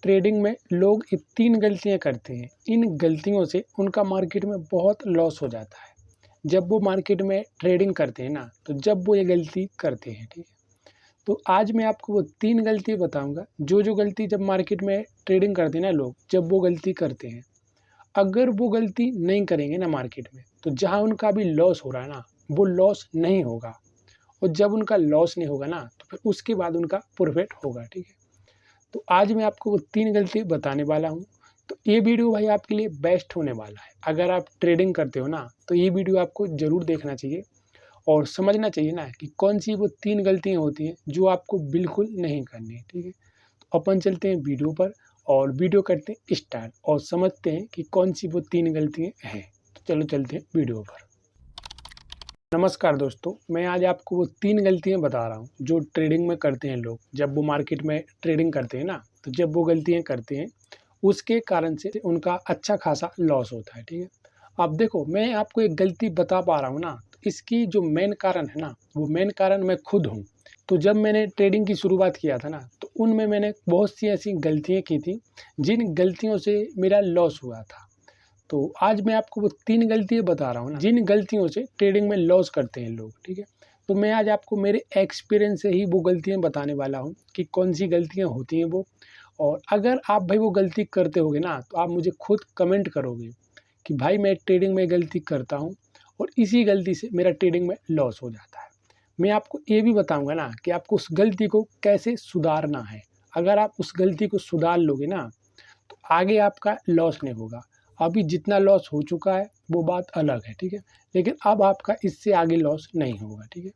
Trading में लोग ये 3 गलतियाँ करते हैं। इन गलतियों से उनका मार्केट में बहुत लॉस हो जाता है। जब वो मार्केट में ट्रेडिंग करते हैं ना, तो जब वो ये गलती करते हैं, ठीक है? तो आज मैं आपको वो 3 गलती बताऊँगा, जो गलती जब मार्केट में ट्रेडिंग करते हैं ना लोग, जब वो गलती करते हैं। अगर वो गलती नहीं करेंगे ना मार्केट में, तो जहाँ उनका अभी लॉस हो रहा है ना, वो लॉस नहीं होगा। और जब उनका लॉस नहीं होगा ना, तो फिर उसके बाद उनका प्रॉफिट होगा, ठीक है? तो आज मैं आपको वो 3 गलती बताने वाला हूँ। तो ये वीडियो भाई आपके लिए बेस्ट होने वाला है। अगर आप ट्रेडिंग करते हो ना, तो ये वीडियो आपको ज़रूर देखना चाहिए और समझना चाहिए ना कि कौन सी वो 3 गलतियाँ होती हैं जो आपको बिल्कुल नहीं करनी है, ठीक है? तो अपन चलते हैं वीडियो पर और वीडियो करते हैं स्टार्ट और समझते हैं कि कौन सी वो 3 गलतियाँ हैं। तो चलो चलते हैं वीडियो पर। नमस्कार दोस्तों, मैं आज आपको वो 3 गलतियाँ बता रहा हूँ जो ट्रेडिंग में करते हैं लोग। जब वो मार्केट में ट्रेडिंग करते हैं ना, तो जब वो गलतियाँ करते हैं, उसके कारण से उनका अच्छा खासा लॉस होता है, ठीक है? अब देखो, मैं आपको एक गलती बता पा रहा हूँ ना, तो इसकी जो मेन कारण है ना, वो मेन कारण मैं खुद हूँ। तो जब मैंने ट्रेडिंग की शुरुआत किया था ना, तो उनमें मैंने बहुत सी ऐसी गलतियाँ की थी, जिन गलतियों से मेरा लॉस हुआ था। तो आज मैं आपको वो 3 गलतियाँ बता रहा हूँ ना, जिन गलतियों से ट्रेडिंग में लॉस करते हैं लोग, ठीक है? तो मैं आज आपको मेरे एक्सपीरियंस से ही वो गलतियाँ बताने वाला हूँ कि कौन सी गलतियाँ होती हैं वो। और अगर आप भाई वो गलती करते होगे ना, तो आप मुझे खुद कमेंट करोगे कि भाई मैं ट्रेडिंग में गलती करता हूँ और इसी गलती से मेरा ट्रेडिंग में लॉस हो जाता है। मैं आपको ये भी बताऊँगा ना कि आपको उस गलती को कैसे सुधारना है। अगर आप उस गलती को सुधार लोगे ना, तो आगे आपका लॉस नहीं होगा। अभी जितना लॉस हो चुका है वो बात अलग है, ठीक है? लेकिन अब आपका इससे आगे लॉस नहीं होगा, ठीक है?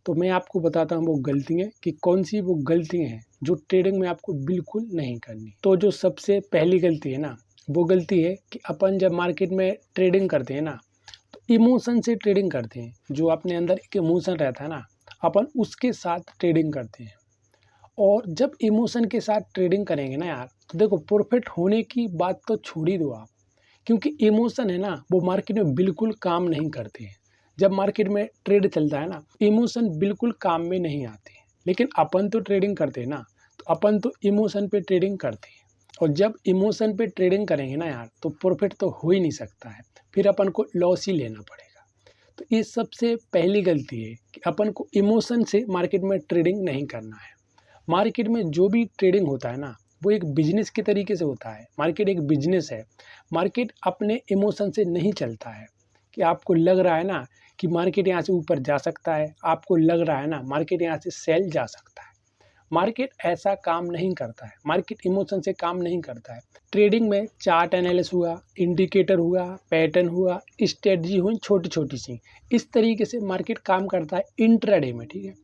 तो मैं आपको बताता हूँ वो गलतियाँ कि कौन सी वो गलतियाँ हैं जो ट्रेडिंग में आपको बिल्कुल नहीं करनी। तो जो सबसे पहली गलती है ना, वो गलती है कि अपन जब मार्केट में ट्रेडिंग करते हैं ना, तो इमोशन से ट्रेडिंग करते हैं। जो अपने अंदर एक इमोशन रहता है ना, अपन उसके साथ ट्रेडिंग करते हैं। और जब इमोशन के साथ ट्रेडिंग करेंगे ना यार, तो देखो प्रॉफिट होने की बात तो छोड़ ही दो आप। क्योंकि इमोशन है ना, वो मार्केट में बिल्कुल काम नहीं करते हैं। जब मार्केट में ट्रेड चलता है ना, इमोशन बिल्कुल काम में नहीं आते हैं। लेकिन अपन तो ट्रेडिंग करते हैं ना, तो अपन तो इमोशन पे ट्रेडिंग करते हैं। और जब इमोशन पे ट्रेडिंग करेंगे ना यार, तो प्रॉफिट तो हो ही नहीं सकता है। फिर अपन को लॉस ही लेना पड़ेगा। तो ये सबसे पहली गलती है कि अपन को इमोशन से मार्केट में ट्रेडिंग नहीं करना है। मार्केट में जो भी ट्रेडिंग होता है ना, वो एक बिजनेस के तरीके से होता है। मार्केट एक बिजनेस है। मार्केट अपने इमोशन से नहीं चलता है कि आपको लग रहा है ना कि मार्केट यहाँ से ऊपर जा सकता है, आपको लग रहा है ना मार्केट यहाँ से सेल जा सकता है। मार्केट ऐसा काम नहीं करता है। मार्केट इमोशन से काम नहीं करता है। ट्रेडिंग में चार्ट एनालिसिस हुआ, इंडिकेटर हुआ, पैटर्न हुआ, स्ट्रेटजी हुई छोटी छोटी सी, इस तरीके से मार्केट काम करता है इंट्राडे में, ठीक है?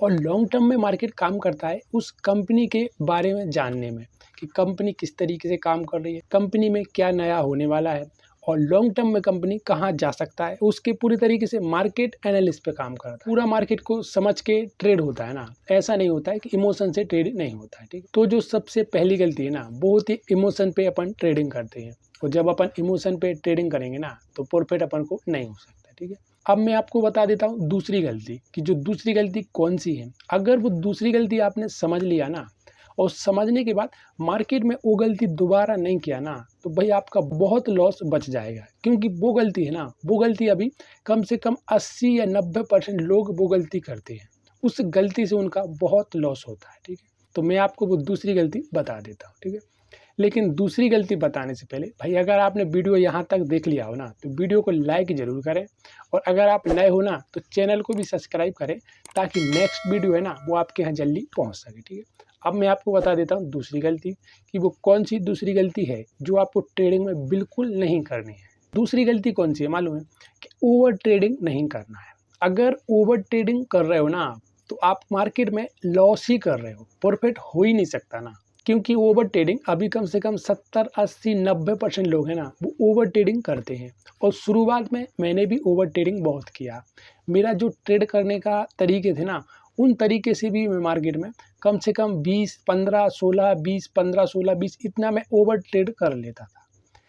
और लॉन्ग टर्म में मार्केट काम करता है उस कंपनी के बारे में जानने में कि कंपनी किस तरीके से काम कर रही है, कंपनी में क्या नया होने वाला है और लॉन्ग टर्म में कंपनी कहाँ जा सकता है, उसके पूरी तरीके से मार्केट एनालिस्ट पे काम करता है। पूरा मार्केट को समझ के ट्रेड होता है ना, ऐसा नहीं होता है कि इमोशन से ट्रेड नहीं होता है, ठीक है? तो जो सबसे पहली गलती है ना, बहुत ही इमोशन पे अपन ट्रेडिंग करते हैं और जब अपन इमोशन पे ट्रेडिंग करेंगे ना, तो प्रॉफिट अपन को नहीं हो सकता, ठीक है? अब मैं आपको बता देता हूँ दूसरी गलती कि जो दूसरी गलती कौन सी है। अगर वो दूसरी गलती आपने समझ लिया ना, और समझने के बाद मार्केट में वो गलती दोबारा नहीं किया ना, तो भाई आपका बहुत लॉस बच जाएगा। क्योंकि वो गलती है ना, वो गलती अभी कम से कम 80 या 90% लोग वो गलती करते हैं। उस गलती से उनका बहुत लॉस होता है, ठीक है? तो मैं आपको वो दूसरी गलती बता देता हूँ, ठीक है? लेकिन दूसरी गलती बताने से पहले भाई अगर आपने वीडियो यहाँ तक देख लिया हो ना, तो वीडियो को लाइक ज़रूर करें और अगर आप नए हो ना, तो चैनल को भी सब्सक्राइब करें ताकि नेक्स्ट वीडियो है ना, वो आपके यहाँ जल्दी पहुँच सके, ठीक है? अब मैं आपको बता देता हूँ दूसरी गलती कि वो कौन सी दूसरी गलती है जो आपको ट्रेडिंग में बिल्कुल नहीं करनी है। दूसरी गलती कौन सी है मालूम है? कि ओवर ट्रेडिंग नहीं करना है। अगर ओवर ट्रेडिंग कर रहे हो ना, तो आप मार्केट में लॉस ही कर रहे हो, प्रॉफिट हो ही नहीं सकता ना। क्योंकि ओवर ट्रेडिंग अभी कम से कम 70, 80, 90% लोग हैं ना, वो ओवर ट्रेडिंग करते हैं। और शुरुआत में मैंने भी ओवर ट्रेडिंग बहुत किया। मेरा जो ट्रेड करने का तरीके थे ना, उन तरीके से भी मैं मार्केट में कम से कम 20, 15, 16, 20, 15, 16, 20 इतना मैं ओवर ट्रेड कर लेता था।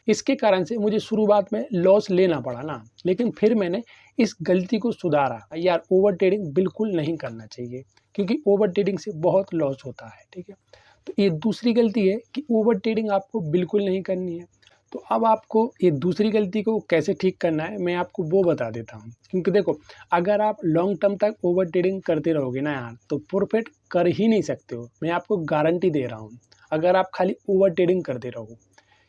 इसके कारण से मुझे शुरुआत में लॉस लेना पड़ा ना, लेकिन फिर मैंने इस गलती को सुधारा। यार ओवर ट्रेडिंग बिल्कुल नहीं करना चाहिए क्योंकि ओवर ट्रेडिंग से बहुत लॉस होता है, ठीक है? तो ये दूसरी गलती है कि ओवर ट्रेडिंग आपको बिल्कुल नहीं करनी है। तो अब आपको ये दूसरी गलती को कैसे ठीक करना है मैं आपको वो बता देता हूँ। क्योंकि देखो, अगर आप लॉन्ग टर्म तक ओवर ट्रेडिंग करते रहोगे ना यार, तो प्रॉफिट कर ही नहीं सकते हो, मैं आपको गारंटी दे रहा हूँ, अगर आप खाली ओवर ट्रेडिंग करते रहो।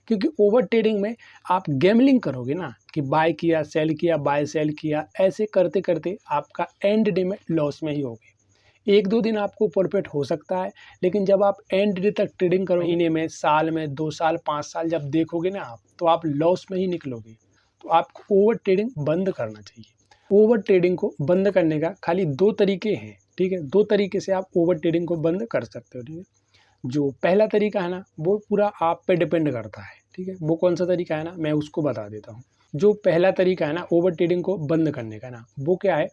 क्योंकि ओवर ट्रेडिंग में आप गैम्बलिंग करोगे ना, कि बाय किया सेल किया बाय सेल किया, ऐसे करते करते आपका एंड डे में लॉस में ही होगे। एक दो दिन आपको प्रॉफिट हो सकता है, लेकिन जब आप एंड डे तक ट्रेडिंग करो, महीने में, साल में, 2 साल, 5 साल जब देखोगे ना आप, तो आप लॉस में ही निकलोगे। तो आपको ओवर ट्रेडिंग बंद करना चाहिए। ओवर ट्रेडिंग को बंद करने का खाली 2 तरीके हैं, ठीक है। 2 तरीके से आप ओवर ट्रेडिंग को बंद कर सकते हो, ठीक है। जो पहला तरीका है ना, वो पूरा आप पे डिपेंड करता है, ठीक है। वो कौन सा तरीका है ना, मैं उसको बता देता हूँ। जो पहला तरीका है ना ओवर ट्रेडिंग को बंद करने का ना, वो क्या है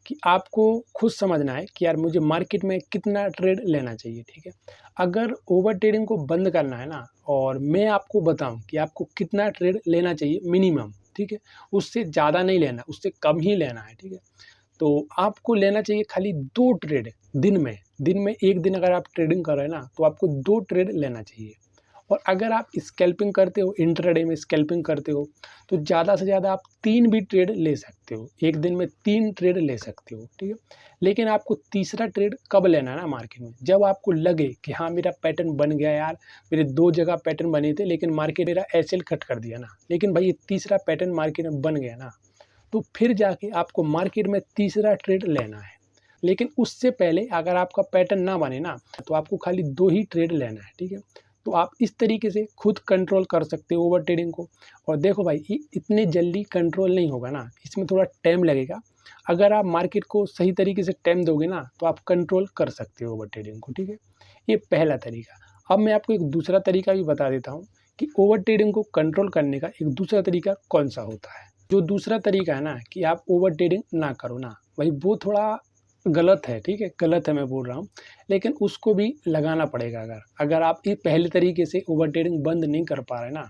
कि आपको खुद समझना है कि यार मुझे मार्केट में कितना ट्रेड लेना चाहिए, ठीक है। अगर ओवर ट्रेडिंग को बंद करना है ना, और मैं आपको बताऊं कि आपको कितना ट्रेड लेना चाहिए मिनिमम, ठीक है, उससे ज़्यादा नहीं लेना, उससे कम ही लेना है, ठीक है। तो आपको लेना चाहिए खाली 2 ट्रेड दिन में। दिन में 1 दिन अगर आप ट्रेडिंग कर रहे हैं ना, तो आपको 2 ट्रेड लेना चाहिए। और अगर आप स्कैल्पिंग करते हो, इंट्राडे में स्कैल्पिंग करते हो, तो ज़्यादा से ज़्यादा आप 3 भी ट्रेड ले सकते हो, एक दिन में 3 ट्रेड ले सकते हो, ठीक है। लेकिन आपको तीसरा ट्रेड कब लेना है ना मार्केट में, जब आपको लगे कि हाँ मेरा पैटर्न बन गया यार, मेरे 2 जगह पैटर्न बने थे लेकिन मार्केट मेरा एसएल कट कर दिया ना, लेकिन भाई ये तीसरा पैटर्न मार्केट में बन गया ना, तो फिर जाके आपको मार्केट में तीसरा ट्रेड लेना है। लेकिन उससे पहले अगर आपका पैटर्न ना बने ना, तो आपको खाली 2 ही ट्रेड लेना है, ठीक है। तो आप इस तरीके से खुद कंट्रोल कर सकते हो ओवर ट्रेडिंग को। और देखो भाई, ये इतने जल्दी कंट्रोल नहीं होगा ना, इसमें थोड़ा टाइम लगेगा। अगर आप मार्केट को सही तरीके से टाइम दोगे ना, तो आप कंट्रोल कर सकते हो ओवर ट्रेडिंग को, ठीक है। ये पहला तरीका। अब मैं आपको एक दूसरा तरीका भी बता देता हूँ कि ओवर ट्रेडिंग को कंट्रोल करने का एक दूसरा तरीका कौन सा होता है। जो दूसरा तरीका है ना कि आप ओवर ट्रेडिंग ना करो ना, भाई वो थोड़ा गलत है, ठीक है, गलत है मैं बोल रहा हूँ। लेकिन उसको भी लगाना पड़ेगा। अगर आप ये पहले तरीके से ओवर ट्रेडिंग बंद नहीं कर पा रहे ना,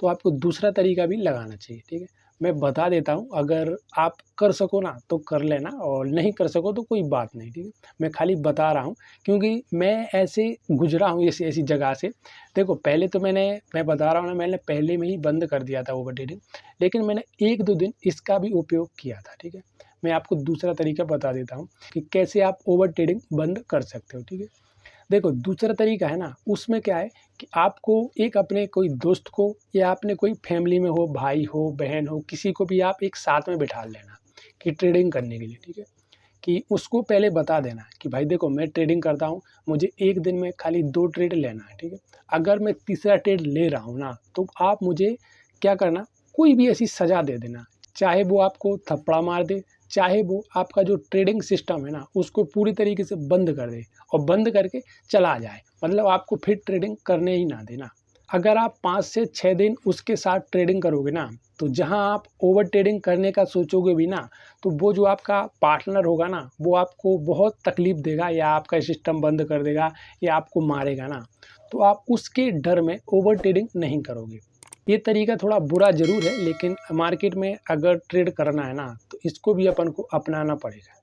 तो आपको दूसरा तरीका भी लगाना चाहिए, ठीक है। मैं बता देता हूँ, अगर आप कर सको ना तो कर लेना, और नहीं कर सको तो कोई बात नहीं, ठीक है। मैं खाली बता रहा हूँ क्योंकि मैं ऐसे गुजरा हूँ ऐसी ऐसी जगह से। देखो, पहले तो मैं बता रहा हूँ ना, मैंने पहले में ही बंद कर दिया था ओवर ट्रेडिंग, लेकिन मैंने 1-2 दिन इसका भी उपयोग किया था, ठीक है। मैं आपको दूसरा तरीका बता देता हूँ कि कैसे आप ओवर ट्रेडिंग बंद कर सकते हो, ठीक है। देखो, दूसरा तरीका है ना, उसमें क्या है कि आपको एक अपने कोई दोस्त को, या अपने कोई फैमिली में हो, भाई हो, बहन हो, किसी को भी आप एक साथ में बिठा लेना कि ट्रेडिंग करने के लिए, ठीक है। कि उसको पहले बता देना कि भाई देखो, मैं ट्रेडिंग करता हूँ, मुझे एक दिन में खाली 2 ट्रेड लेना है, ठीक है। अगर मैं तीसरा ट्रेड ले रहा हूँ ना, तो आप मुझे क्या करना, कोई भी ऐसी सज़ा दे देना, चाहे वो आपको थप्पड़ मार दे, चाहे वो आपका जो ट्रेडिंग सिस्टम है ना उसको पूरी तरीके से बंद कर दे, और बंद करके चला जाए, मतलब आपको फिर ट्रेडिंग करने ही ना देना। अगर आप 5 से 6 दिन उसके साथ ट्रेडिंग करोगे ना, तो जहां आप ओवर ट्रेडिंग करने का सोचोगे भी ना, तो वो जो आपका पार्टनर होगा ना, वो आपको बहुत तकलीफ देगा, या आपका सिस्टम बंद कर देगा, या आपको मारेगा ना। तो आप उसके डर में ओवर ट्रेडिंग नहीं करोगे। ये तरीका थोड़ा बुरा ज़रूर है, लेकिन मार्केट में अगर ट्रेड करना है ना, तो इसको भी अपन को अपनाना पड़ेगा।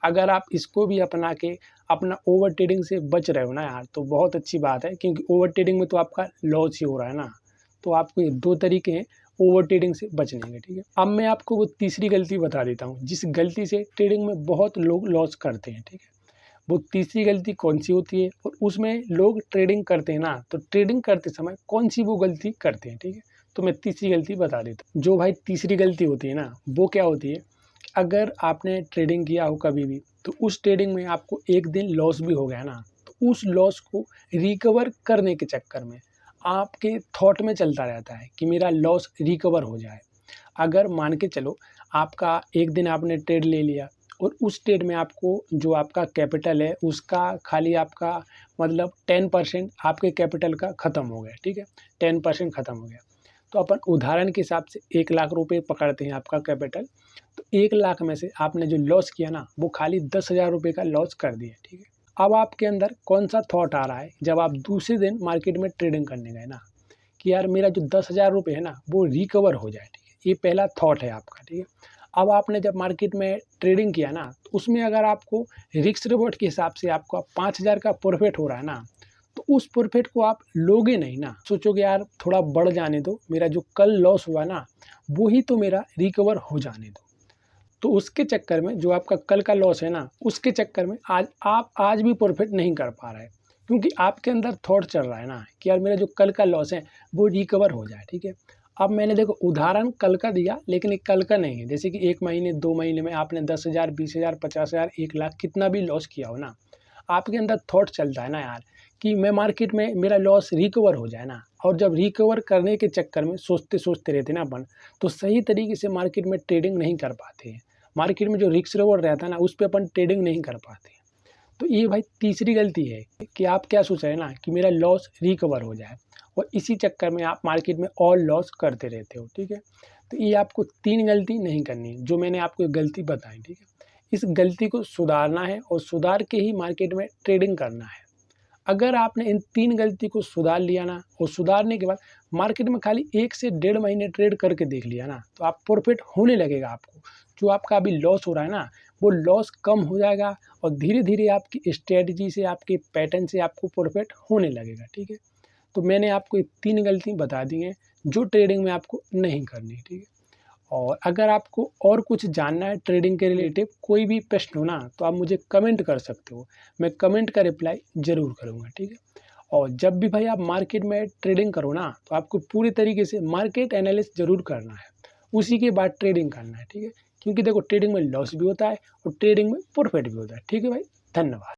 अगर आप इसको भी अपना के अपना ओवर ट्रेडिंग से बच रहे हो ना यार, तो बहुत अच्छी बात है, क्योंकि ओवर ट्रेडिंग में तो आपका लॉस ही हो रहा है ना। तो आपको ये 2 तरीके हैं ओवर ट्रेडिंग से बचने के, ठीक है। अब मैं आपको वो तीसरी गलती बता देता हूँ, जिस गलती से ट्रेडिंग में बहुत लोग लॉस करते हैं, ठीक है। वो तीसरी गलती कौन सी होती है, और उसमें लोग ट्रेडिंग करते हैं ना, तो ट्रेडिंग करते समय कौन सी वो गलती करते हैं, ठीक है। तो मैं तीसरी गलती बता देता हूँ। जो भाई तीसरी गलती होती है ना, वो क्या होती है, अगर आपने ट्रेडिंग किया हो कभी भी, तो उस ट्रेडिंग में आपको एक दिन लॉस भी हो गया ना, तो उस लॉस को रिकवर करने के चक्कर में आपके थॉट में चलता रहता है कि मेरा लॉस रिकवर हो जाए। अगर मान के चलो, आपका एक दिन आपने ट्रेड ले लिया, और उस ट्रेड में आपको जो आपका कैपिटल है उसका खाली आपका मतलब 10% आपके कैपिटल का ख़त्म हो गया, ठीक है, 10% ख़त्म हो गया। तो अपन उदाहरण के हिसाब से 1 लाख रुपए पकड़ते हैं आपका कैपिटल, तो 1 लाख में से आपने जो लॉस किया ना, वो खाली 10,000 रुपये का लॉस कर दिया, ठीक है। अब आपके अंदर कौन सा थॉट आ रहा है, जब आप दूसरे दिन मार्केट में ट्रेडिंग करने गए ना, कि यार मेरा जो 10,000 रुपये है ना वो रिकवर हो जाए, ठीक है। ये पहला थॉट है आपका, ठीक है। अब आपने जब मार्केट में ट्रेडिंग किया ना, तो उसमें अगर आपको रिस्क रिवॉर्ड के हिसाब से आपका 5,000 का प्रॉफिट हो रहा है ना, तो उस प्रॉफिट को आप लोगे नहीं ना, सोचोगे यार थोड़ा बढ़ जाने दो, मेरा जो कल लॉस हुआ ना वो ही तो मेरा रिकवर हो जाने दो। तो उसके चक्कर में जो आपका कल का लॉस है ना, उसके चक्कर में आप आज भी प्रॉफिट नहीं कर पा रहे, क्योंकि आपके अंदर थॉट चल रहा है ना कि यार मेरा जो कल का लॉस है वो रिकवर हो जाए, ठीक है। अब मैंने देखो उदाहरण कल का दिया, लेकिन ये कल का नहीं है। जैसे कि 1 महीने 2 महीने में आपने 10,000 20,000 50,000 1 लाख कितना भी लॉस किया हो ना, आपके अंदर थॉट चलता है ना यार कि मैं मार्केट में मेरा लॉस रिकवर हो जाए ना। और जब रिकवर करने के चक्कर में सोचते सोचते रहते ना अपन, तो सही तरीके से मार्केट में ट्रेडिंग नहीं कर पाते हैं। मार्केट में जो रिस्क रिवॉर्ड रहता है ना, उस पे अपन ट्रेडिंग नहीं कर पाते हैं। तो ये भाई तीसरी गलती है कि आप क्या सोच रहे हैं ना कि मेरा लॉस रिकवर हो जाए, और इसी चक्कर में आप मार्केट में और लॉस करते रहते हो, ठीक है। तो ये आपको 3 गलती नहीं करनी है जो मैंने आपको गलती बताई, ठीक है। इस गलती को सुधारना है और सुधार के ही मार्केट में ट्रेडिंग करना है। अगर आपने इन 3 गलती को सुधार लिया ना, और सुधारने के बाद मार्केट में खाली 1 से डेढ़ महीने ट्रेड करके देख लिया ना, तो आप प्रॉफिट होने लगेगा आपको। जो आपका अभी लॉस हो रहा है ना, वो लॉस कम हो जाएगा और धीरे-धीरे आपकी स्ट्रैटेजी से, आपके पैटर्न से आपको प्रॉफिट होने लगेगा, ठीक है। तो मैंने आपको ये 3 गलती बता दी हैं जो ट्रेडिंग में आपको नहीं करनी, ठीक है। और अगर आपको और कुछ जानना है ट्रेडिंग के रिलेटिव, कोई भी प्रश्न हो ना, तो आप मुझे कमेंट कर सकते हो। मैं कमेंट का रिप्लाई ज़रूर करूँगा, ठीक है। और जब भी भाई आप मार्केट में ट्रेडिंग करो ना, तो आपको पूरी तरीके से मार्केट एनालिसिस ज़रूर करना है। उसी के बाद ट्रेडिंग करना है, ठीक है। क्योंकि देखो ट्रेडिंग में लॉस भी होता है और ट्रेडिंग में प्रॉफिट भी होता है, ठीक है भाई। धन्यवाद।